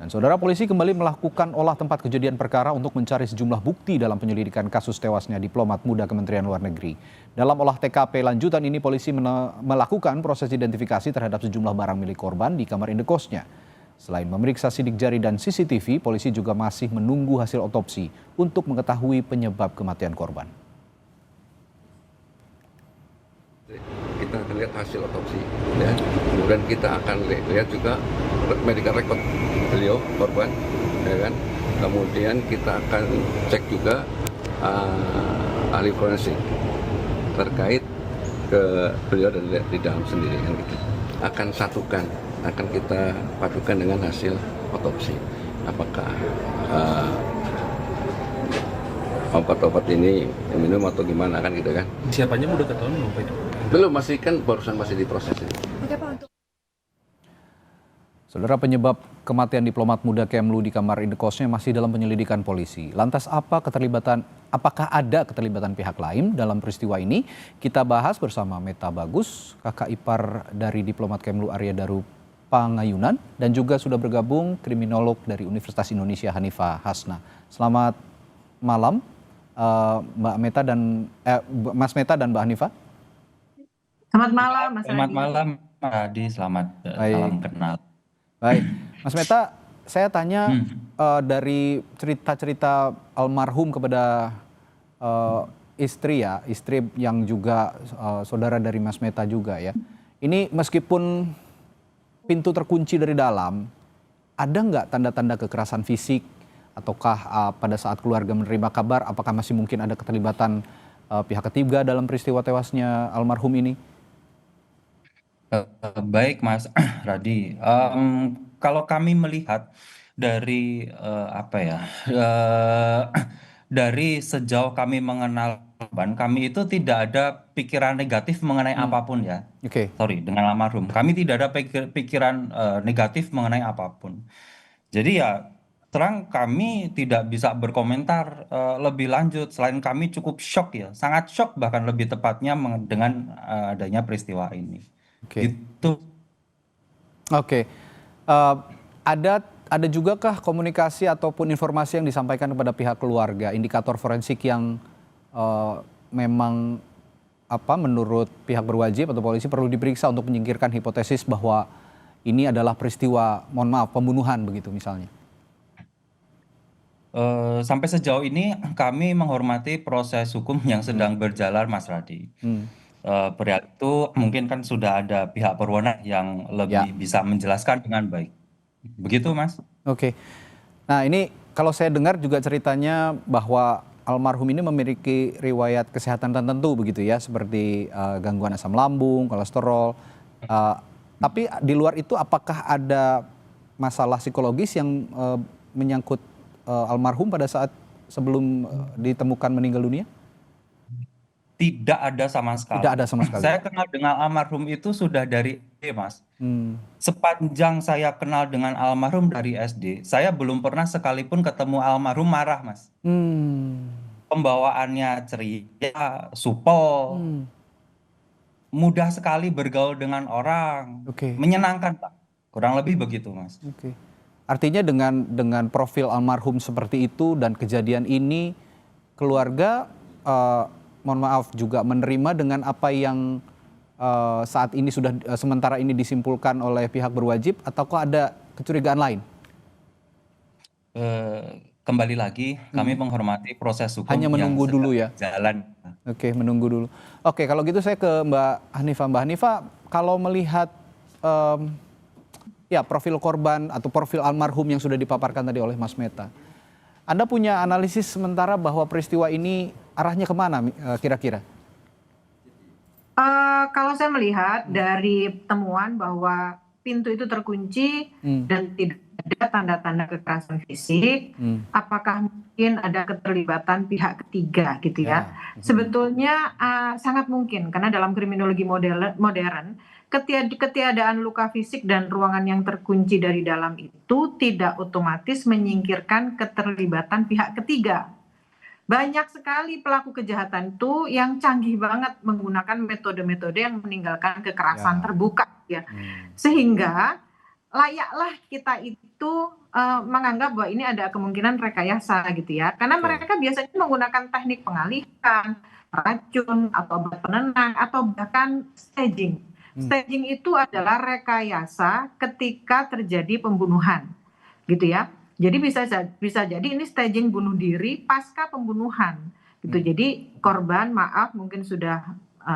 Dan saudara, polisi kembali melakukan olah tempat kejadian perkara untuk mencari sejumlah bukti dalam penyelidikan kasus tewasnya diplomat muda Kementerian Luar Negeri. Dalam olah TKP lanjutan ini, polisi melakukan proses identifikasi terhadap sejumlah barang milik korban di kamar indekosnya. Selain memeriksa sidik jari dan CCTV, polisi juga masih menunggu hasil otopsi untuk mengetahui penyebab kematian korban. Kita akan lihat hasil otopsi, ya. Kemudian kita akan lihat juga medical record beliau korban, ya kan. Kemudian kita akan cek juga ahli forensik terkait ke beliau dan di dalam sendiri, kan gitu. Akan satukan, akan kita padukan dengan hasil otopsi. Apakah obat-obat ini minum atau gimana, kan gitu kan. Siapanya udah ketahuan belum Pak? Belum, masih kan barusan masih diproses ini. Saudara, penyebab kematian diplomat muda Kemlu di kamar indekosnya masih dalam penyelidikan polisi. Lantas apakah ada keterlibatan pihak lain dalam peristiwa ini? Kita bahas bersama Meta Bagus, kakak ipar dari diplomat Kemlu Arya Daru Pangayunan, dan juga sudah bergabung kriminolog dari Universitas Indonesia Hanifah Hasna. Selamat malam Mbak Meta dan Mas Meta dan Mbak Hanifah. Selamat malam Mas Selamat Adi. malam Pak Adi, selamat salam kenal. Baik, Mas Meta, saya tanya dari cerita-cerita almarhum kepada istri yang juga saudara dari Mas Meta juga ya. Ini meskipun pintu terkunci dari dalam, ada nggak tanda-tanda kekerasan fisik ataukah pada saat keluarga menerima kabar, apakah masih mungkin ada keterlibatan pihak ketiga dalam peristiwa tewasnya almarhum ini? Baik Mas Radi, kalau kami melihat dari dari sejauh kami mengenal korban, kami itu tidak ada pikiran negatif mengenai apapun ya. Oke. Sorry, dengan almarhum, kami tidak ada pikiran negatif mengenai apapun. Jadi ya terang kami tidak bisa berkomentar lebih lanjut, selain kami cukup shock ya, sangat shock bahkan lebih tepatnya dengan adanya peristiwa ini. Oke. Gitu. Oke. Ada juga kah komunikasi ataupun informasi yang disampaikan kepada pihak keluarga, indikator forensik yang memang menurut pihak berwajib atau polisi perlu diperiksa untuk menyingkirkan hipotesis bahwa ini adalah peristiwa, mohon maaf, pembunuhan begitu misalnya? Sampai sejauh ini kami menghormati proses hukum yang sedang berjalan Mas Radi. Perihal itu mungkin kan sudah ada pihak berwenang yang lebih bisa menjelaskan dengan baik. Begitu Mas. Oke. Nah ini kalau saya dengar juga ceritanya bahwa almarhum ini memiliki riwayat kesehatan tertentu begitu ya, seperti gangguan asam lambung, kolesterol. Tapi di luar itu apakah ada masalah psikologis yang menyangkut almarhum pada saat sebelum ditemukan meninggal dunia? Tidak ada sama sekali. Tidak ada sama sekali. Saya kenal dengan almarhum itu sudah dari SD, Mas. Sepanjang saya kenal dengan almarhum dari SD, saya belum pernah sekalipun ketemu almarhum marah, Mas. Pembawaannya ceria, supel, mudah sekali bergaul dengan orang, menyenangkan, Pak. Kurang lebih begitu, Mas. Oke. Artinya dengan profil almarhum seperti itu dan kejadian ini, keluarga mohon maaf juga menerima dengan apa yang saat ini sudah sementara ini disimpulkan oleh pihak berwajib, ataukah ada kecurigaan lain? Kembali lagi kami menghormati proses hukum hanya menunggu yang dulu ya, jalan. Oke, menunggu dulu. Oke, kalau gitu saya ke Mbak Hanifah. Kalau melihat profil korban atau profil almarhum yang sudah dipaparkan tadi oleh Mas Meta, Anda punya analisis sementara bahwa peristiwa ini arahnya kemana kira-kira? Kalau saya melihat dari temuan bahwa pintu itu terkunci dan tidak ada tanda-tanda kekerasan fisik, apakah mungkin ada keterlibatan pihak ketiga gitu ya? Sebetulnya sangat mungkin, karena dalam kriminologi modern ketiadaan luka fisik dan ruangan yang terkunci dari dalam itu tidak otomatis menyingkirkan keterlibatan pihak ketiga. Banyak sekali pelaku kejahatan itu yang canggih banget menggunakan metode-metode yang meninggalkan kekerasan terbuka ya. Sehingga layaklah kita itu menganggap bahwa ini ada kemungkinan rekayasa gitu ya. Karena Oke. mereka biasanya menggunakan teknik pengalihan, racun, atau obat penenang, atau bahkan staging. Staging itu adalah rekayasa ketika terjadi pembunuhan, gitu ya. Jadi bisa jadi ini staging bunuh diri pasca pembunuhan, gitu. Jadi korban maaf mungkin sudah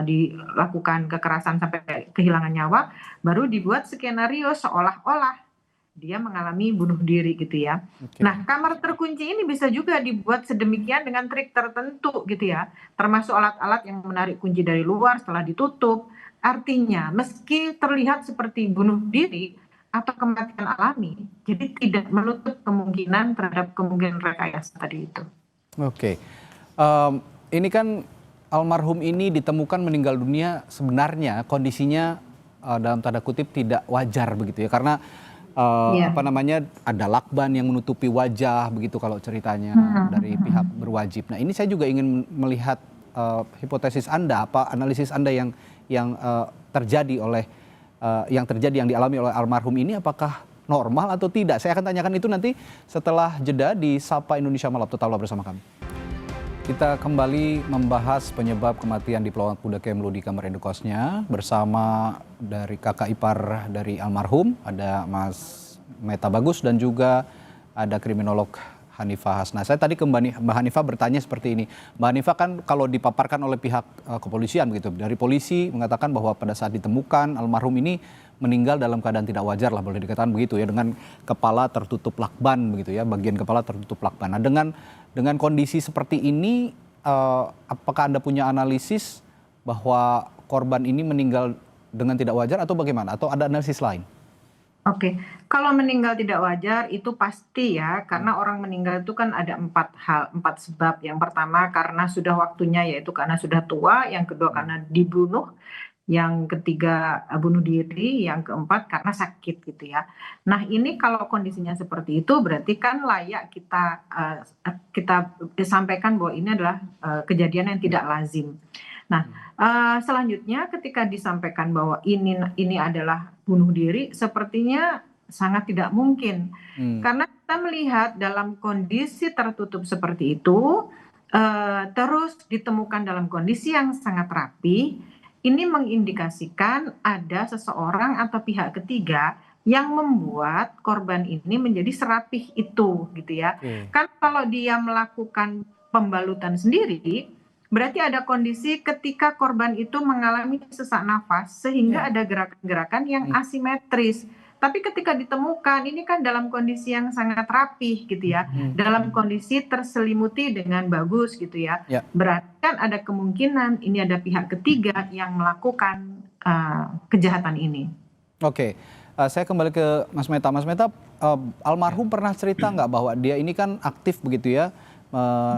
dilakukan kekerasan sampai kehilangan nyawa, baru dibuat skenario seolah-olah dia mengalami bunuh diri gitu ya. Oke. Nah, kamar terkunci ini bisa juga dibuat sedemikian dengan trik tertentu gitu ya, termasuk alat-alat yang menarik kunci dari luar setelah ditutup. Artinya, meski terlihat seperti bunuh diri atau kematian alami, jadi tidak menutup kemungkinan terhadap kemungkinan rekayasa tadi itu. Oke. Ini kan almarhum ini ditemukan meninggal dunia, sebenarnya kondisinya dalam tanda kutip tidak wajar begitu ya, karena Iya. apa namanya, ada lakban yang menutupi wajah begitu kalau ceritanya dari pihak berwajib. Nah, ini saya juga ingin melihat hipotesis Anda, apa analisis Anda yang terjadi yang dialami oleh almarhum ini, apakah normal atau tidak? Saya akan tanyakan itu nanti setelah jeda di Sapa Indonesia Malam. Tetaplah bersama kami. Kita kembali membahas penyebab kematian diplomat muda Kemlu di kamar indekosnya bersama dari kakak ipar dari almarhum, ada Mas Meta Bagus dan juga ada kriminolog Hanifah Hasna. Saya tadi ke Mbak Hanifah bertanya seperti ini. Mbak Hanifah, kan kalau dipaparkan oleh pihak kepolisian begitu, dari polisi mengatakan bahwa pada saat ditemukan almarhum ini meninggal dalam keadaan tidak wajar lah, boleh dikatakan begitu ya, dengan kepala tertutup lakban begitu ya, bagian kepala tertutup lakban. Nah, dengan kondisi seperti ini, apakah Anda punya analisis bahwa korban ini meninggal dengan tidak wajar atau bagaimana? Atau ada analisis lain? Oke, kalau meninggal tidak wajar itu pasti ya, karena orang meninggal itu kan ada 4 sebab. Yang pertama karena sudah waktunya, yaitu karena sudah tua. Yang kedua karena dibunuh. Yang ketiga bunuh diri. Yang keempat karena sakit gitu ya. Nah, ini kalau kondisinya seperti itu berarti kan layak kita sampaikan bahwa ini adalah kejadian yang tidak lazim. Nah, selanjutnya ketika disampaikan bahwa ini adalah bunuh diri, sepertinya sangat tidak mungkin. Karena kita melihat dalam kondisi tertutup seperti itu, terus ditemukan dalam kondisi yang sangat rapi, ini mengindikasikan ada seseorang atau pihak ketiga yang membuat korban ini menjadi serapih itu gitu ya. Kan kalau dia melakukan pembalutan sendiri, berarti ada kondisi ketika korban itu mengalami sesak nafas sehingga ada gerakan-gerakan yang asimetris. Tapi ketika ditemukan ini kan dalam kondisi yang sangat rapih gitu ya, dalam kondisi terselimuti dengan bagus gitu ya. Berarti kan ada kemungkinan ini ada pihak ketiga yang melakukan kejahatan ini. Oke, saya kembali ke Mas Meta. Mas Meta, almarhum pernah cerita nggak bahwa dia ini kan aktif begitu ya,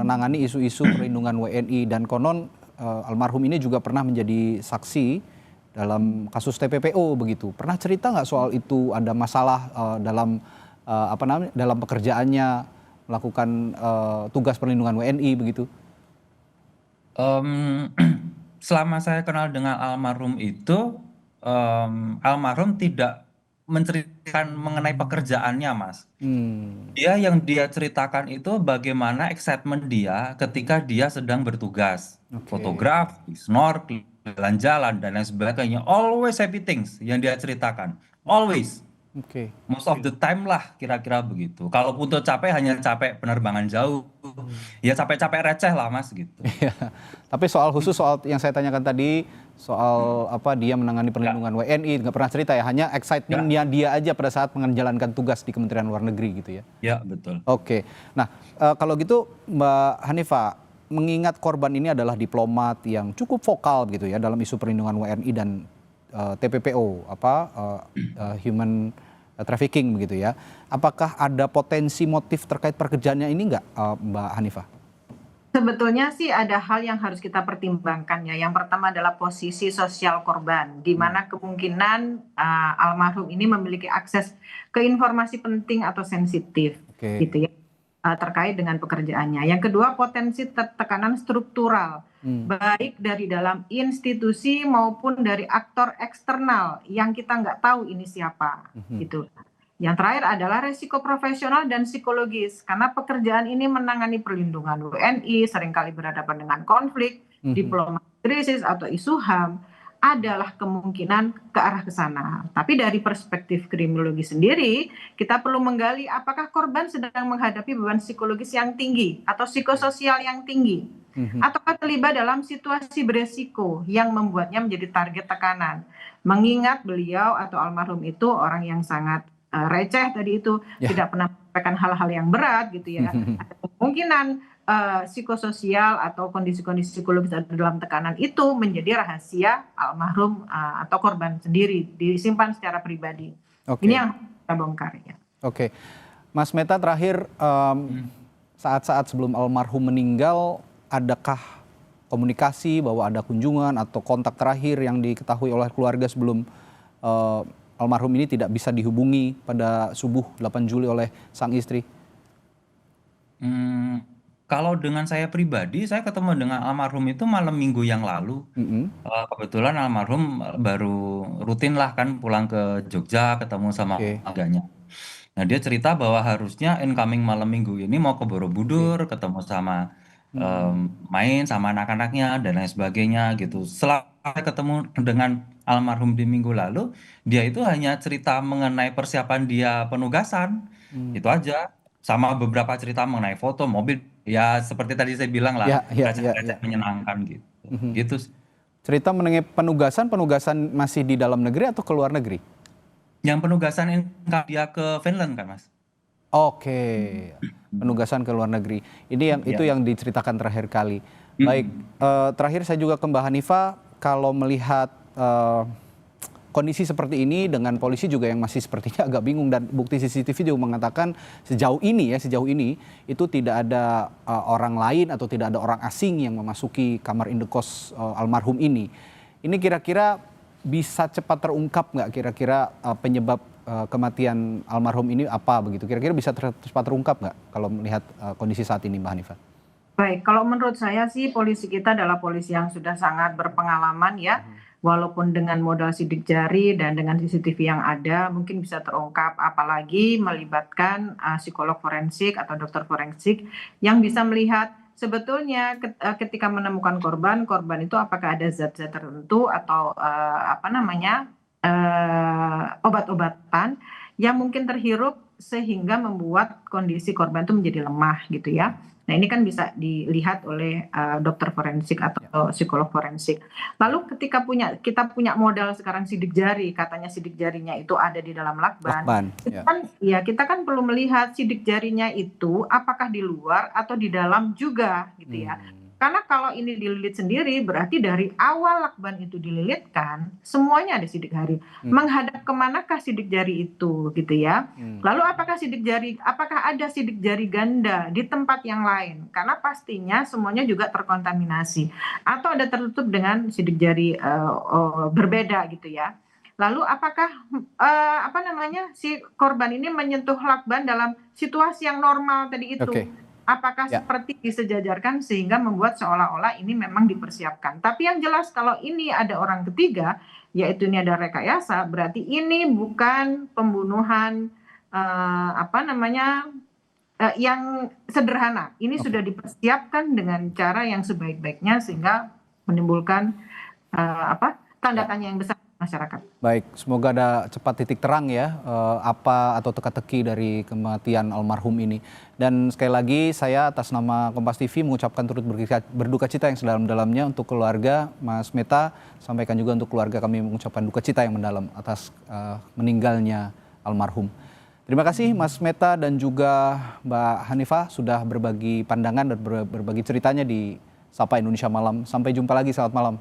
menangani isu-isu perlindungan WNI, dan konon almarhum ini juga pernah menjadi saksi dalam kasus TPPO begitu. Pernah cerita nggak soal itu, ada masalah dalam pekerjaannya melakukan tugas perlindungan WNI begitu? Selama saya kenal dengan almarhum itu, almarhum tidak menceritakan mengenai pekerjaannya, Mas. Yang dia ceritakan itu bagaimana excitement dia ketika dia sedang bertugas, fotografi, snorkeling, jalan-jalan dan lain sebagainya. Always happy things yang dia ceritakan, always. Most of the time lah, kira-kira begitu. Kalaupun tuh capek, hanya capek penerbangan jauh, ya capek-capek receh lah, Mas gitu. Tapi soal yang saya tanyakan tadi, soal dia menangani perlindungan WNI, nggak pernah cerita ya, hanya excitementnya dia aja pada saat menjalankan tugas di Kementerian Luar Negeri gitu ya? Ya, betul. Oke, nah kalau gitu Mbak Hanifah, mengingat korban ini adalah diplomat yang cukup vokal begitu ya dalam isu perlindungan WNI dan TPPO, human trafficking begitu ya. Apakah ada potensi motif terkait pekerjaannya ini nggak, Mbak Hanifah? Sebetulnya sih ada hal yang harus kita pertimbangkan ya. Yang pertama adalah posisi sosial korban, di mana kemungkinan almarhum ini memiliki akses ke informasi penting atau sensitif, gitu ya. terkait dengan pekerjaannya. Yang kedua, potensi tekanan struktural, baik dari dalam institusi maupun dari aktor eksternal yang kita nggak tahu ini siapa, gitu. Yang terakhir adalah resiko profesional dan psikologis, karena pekerjaan ini menangani perlindungan WNI, seringkali berhadapan dengan konflik, diplomasi krisis atau isu HAM, adalah kemungkinan ke arah ke sana. Tapi dari perspektif kriminologi sendiri, kita perlu menggali apakah korban sedang menghadapi beban psikologis yang tinggi atau psikososial yang tinggi, ataukah terlibat dalam situasi beresiko yang membuatnya menjadi target tekanan. Mengingat beliau atau almarhum itu orang yang sangat receh tadi itu, tidak pernah menyampaikan hal-hal yang berat gitu ya. Ada kemungkinan psikososial atau kondisi-kondisi psikologis dalam tekanan itu menjadi rahasia almarhum atau korban sendiri, disimpan secara pribadi. Ini yang kita bongkar ya. Oke, Mas Meta, terakhir saat-saat sebelum almarhum meninggal, adakah komunikasi bahwa ada kunjungan atau kontak terakhir yang diketahui oleh keluarga sebelum almarhum ini tidak bisa dihubungi pada subuh 8 Juli oleh sang istri? Kalau dengan saya pribadi, saya ketemu dengan almarhum itu malam minggu yang lalu. Kebetulan almarhum baru rutin lah kan pulang ke Jogja ketemu sama keluarganya. Nah, dia cerita bahwa harusnya incoming malam minggu ini mau ke Borobudur, ketemu sama main sama anak-anaknya dan lain sebagainya gitu. Setelah ketemu dengan almarhum di minggu lalu, dia itu hanya cerita mengenai persiapan dia penugasan, itu aja. Sama beberapa cerita mengenai foto, mobil, ya seperti tadi saya bilang lah, receh-receh menyenangkan gitu. Gitu. Cerita mengenai penugasan masih di dalam negeri atau ke luar negeri? Yang penugasan dia ke Finland kan, Mas? Oke, penugasan ke luar negeri. Itu yang diceritakan terakhir kali. Baik, terakhir saya juga ke Mbak Hanifah, kalau melihat kondisi seperti ini dengan polisi juga yang masih sepertinya agak bingung, dan bukti CCTV juga mengatakan sejauh ini itu tidak ada orang lain atau tidak ada orang asing yang memasuki kamar indekos almarhum ini. Ini kira-kira bisa cepat terungkap nggak kira-kira penyebab kematian almarhum ini apa begitu? Kira-kira bisa cepat terungkap nggak kalau melihat kondisi saat ini, Mbak Hanifah? Baik, kalau menurut saya sih polisi kita adalah polisi yang sudah sangat berpengalaman ya. Walaupun dengan modal sidik jari dan dengan CCTV yang ada mungkin bisa terungkap, apalagi melibatkan psikolog forensik atau dokter forensik yang bisa melihat sebetulnya ketika menemukan korban itu apakah ada zat-zat tertentu atau obat-obatan yang mungkin terhirup sehingga membuat kondisi korban itu menjadi lemah gitu ya. Nah, ini kan bisa dilihat oleh dokter forensik atau psikolog forensik. Lalu ketika kita punya modal sekarang sidik jari, katanya sidik jarinya itu ada di dalam lakban. Kita kan perlu melihat sidik jarinya itu apakah di luar atau di dalam juga gitu ya. Karena kalau ini dililit sendiri berarti dari awal lakban itu dililitkan semuanya ada sidik jari. Menghadap kemanakah sidik jari itu gitu ya. Lalu apakah ada sidik jari ganda di tempat yang lain? Karena pastinya semuanya juga terkontaminasi atau ada tertutup dengan sidik jari berbeda gitu ya. Lalu apakah si korban ini menyentuh lakban dalam situasi yang normal tadi itu? Apakah seperti disejajarkan sehingga membuat seolah-olah ini memang dipersiapkan. Tapi yang jelas kalau ini ada orang ketiga, yaitu ini ada rekayasa, berarti ini bukan pembunuhan yang sederhana. Ini sudah dipersiapkan dengan cara yang sebaik-baiknya sehingga menimbulkan tanda tanya yang besar masyarakat. Baik, semoga ada cepat titik terang ya apa atau teka-teki dari kematian almarhum ini. Dan sekali lagi saya atas nama Kompas TV mengucapkan turut berduka cita yang sedalam-dalamnya untuk keluarga Mas Meta, sampaikan juga untuk keluarga kami mengucapkan duka cita yang mendalam atas meninggalnya almarhum. Terima kasih Mas Meta dan juga Mbak Hanifah sudah berbagi pandangan dan berbagi ceritanya di Sapa Indonesia Malam. Sampai jumpa lagi, selamat malam.